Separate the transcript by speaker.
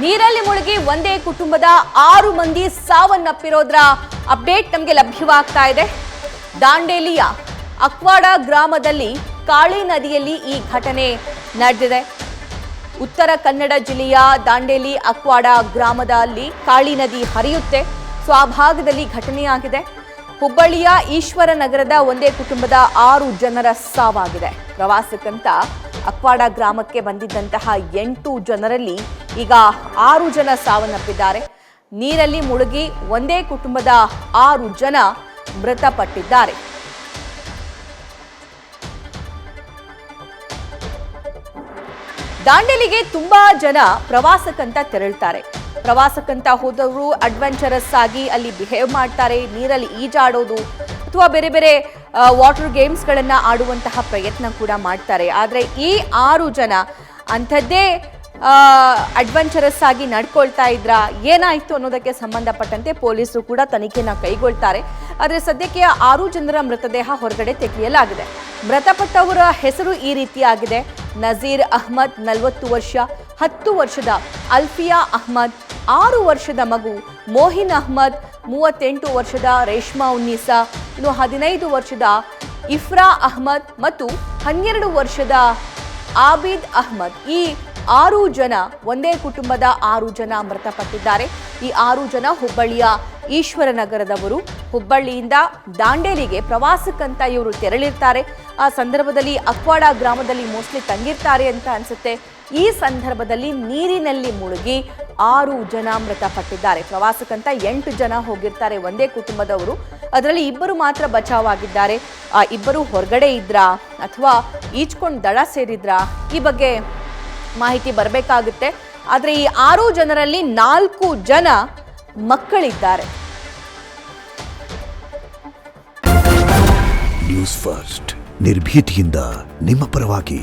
Speaker 1: ನೀರಲ್ಲಿ ಮುಳುಗಿ ಒಂದೇ ಕುಟುಂಬದ 6 ಮಂದಿ ಸಾವನ್ನಪ್ಪಿರೋದ್ರ ಅಪ್ಡೇಟ್ ನಮಗೆ ಲಭ್ಯವಾಗ್ತಾ ಇದೆ. ದಾಂಡೇಲಿಯ ಅಕ್ವಾಡ ಗ್ರಾಮದಲ್ಲಿ ಕಾಳಿ ನದಿಯಲ್ಲಿ ಈ ಘಟನೆ ನಡೆದಿದೆ. ಉತ್ತರ ಕನ್ನಡ ಜಿಲ್ಲೆಯ ದಾಂಡೇಲಿ ಅಕ್ವಾಡ ಗ್ರಾಮದಲ್ಲಿ ಕಾಳಿ ನದಿ ಹರಿಯುತ್ತೆ. ಸೊ ಆ ಭಾಗದಲ್ಲಿ ಘಟನೆಯಾಗಿದೆ. ಹುಬ್ಬಳ್ಳಿಯ ಈಶ್ವರ ನಗರದ ಒಂದೇ ಕುಟುಂಬದ 6 ಜನರ ಸಾವಾಗಿದೆ. ಪ್ರವಾಸಕ್ಕಂತ ಅಕ್ವಾಡ ಗ್ರಾಮಕ್ಕೆ ಬಂದಿದ್ದಂತಹ 8 ಜನರಲ್ಲಿ ಈಗ 6 ಜನ ಸಾವನ್ನಪ್ಪಿದ್ದಾರೆ. ನೀರಲ್ಲಿ ಮುಳುಗಿ ಒಂದೇ ಕುಟುಂಬದ 6 ಜನ ಮೃತಪಟ್ಟಿದ್ದಾರೆ. ದಾಂಡೇಲಿಗೆ ತುಂಬಾ ಜನ ಪ್ರವಾಸಕ್ಕಂತ ತೆರಳುತ್ತಾರೆ. ಪ್ರವಾಸಕ್ಕಂತ ಹೋದವರು ಅಡ್ವೆಂಚರಸ್ ಆಗಿ ಅಲ್ಲಿ ಬಿಹೇವ್ ಮಾಡ್ತಾರೆ. ನೀರಲ್ಲಿ ಈಜಾಡೋದು ಅಥವಾ ಬೇರೆ ಬೇರೆ ವಾಟರ್ ಗೇಮ್ಸ್ಗಳನ್ನ ಆಡುವಂತಹ ಪ್ರಯತ್ನ ಕೂಡ ಮಾಡ್ತಾರೆ. ಆದರೆ ಈ 6 ಜನ ಅಂಥದ್ದೇ ಅಡ್ವೆಂಚರಸ್ ಆಗಿ ನಡ್ಕೊಳ್ತಾ ಇದ್ರ, ಏನಾಯ್ತು ಅನ್ನೋದಕ್ಕೆ ಸಂಬಂಧಪಟ್ಟಂತೆ ಪೊಲೀಸರು ಕೂಡ ತನಿಖೆನ ಕೈಗೊಳ್ತಾರೆ. ಆದರೆ ಸದ್ಯಕ್ಕೆ 6 ಜನರ ಮೃತದೇಹ ಹೊರಗಡೆ ತೆಗೆಯಲಾಗಿದೆ. ಮೃತಪಟ್ಟವರ ಹೆಸರು ಈ ರೀತಿಯಾಗಿದೆ: ನಜೀರ್ ಅಹ್ಮದ್ 40 ವರ್ಷ, 10 ವರ್ಷದ ಅಲ್ಫಿಯಾ ಅಹ್ಮದ್, 6 ವರ್ಷದ ಮಗು ಮೋಹಿನ್ ಅಹ್ಮದ್, 38 ವರ್ಷದ ರೇಷ್ಮಾ ಉನ್ನೀಸಾ, ಇನ್ನು 15 ವರ್ಷದ ಇಫ್ರಾ ಅಹ್ಮದ್ ಮತ್ತು 12 ವರ್ಷದ ಆಬಿದ್ ಅಹ್ಮದ್. ಈ 6 ಜನ ಒಂದೇ ಕುಟುಂಬದ 6 ಜನ ಮೃತಪಟ್ಟಿದ್ದಾರೆ. ಈ 6 ಜನ ಹುಬ್ಬಳ್ಳಿಯ ಈಶ್ವರ ನಗರದವರು. ಹುಬ್ಬಳ್ಳಿಯಿಂದ ದಾಂಡೇಲಿಗೆ ಪ್ರವಾಸಕ್ಕಂತ ಇವರು ತೆರಳಿರ್ತಾರೆ. ಆ ಸಂದರ್ಭದಲ್ಲಿ ಅಕ್ವಾಡ ಗ್ರಾಮದಲ್ಲಿ ಮೋಸ್ಟ್ಲಿ ತಂಗಿರ್ತಾರೆ ಅಂತ ಅನ್ಸುತ್ತೆ. ಈ ಸಂದರ್ಭದಲ್ಲಿ ನೀರಿನಲ್ಲಿ ಮುಳುಗಿ 6 ಜನ ಮೃತಪಟ್ಟಿದ್ದಾರೆ. ಪ್ರವಾಸಕ್ಕಂತ 8 ಜನ ಹೋಗಿರ್ತಾರೆ ಒಂದೇ ಕುಟುಂಬದವರು. ಅದರಲ್ಲಿ 2 ಮಾತ್ರ ಬಚಾವಾಗಿದ್ದಾರೆ. ಆ 2 ಹೊರಗಡೆ ಇದ್ರಾ ಅಥವಾ ಈಜ್ಕೊಂಡು ದಡ ಸೇರಿದ್ರಾ, ಈ ಬಗ್ಗೆ ಮಾಹಿತಿ ಬರಬೇಕಾಗುತ್ತೆ. ಆದರೆ ಈ 6 ಜನರಲ್ಲಿ 4 ಜನ ಮಕ್ಕಳಿದ್ದಾರೆ.
Speaker 2: ನ್ಯೂಸ್ ಫಸ್ಟ್ ನಿರ್ಭೀತಿಯಿಂದ ನಿಮ್ಮ ಪರವಾಗಿ.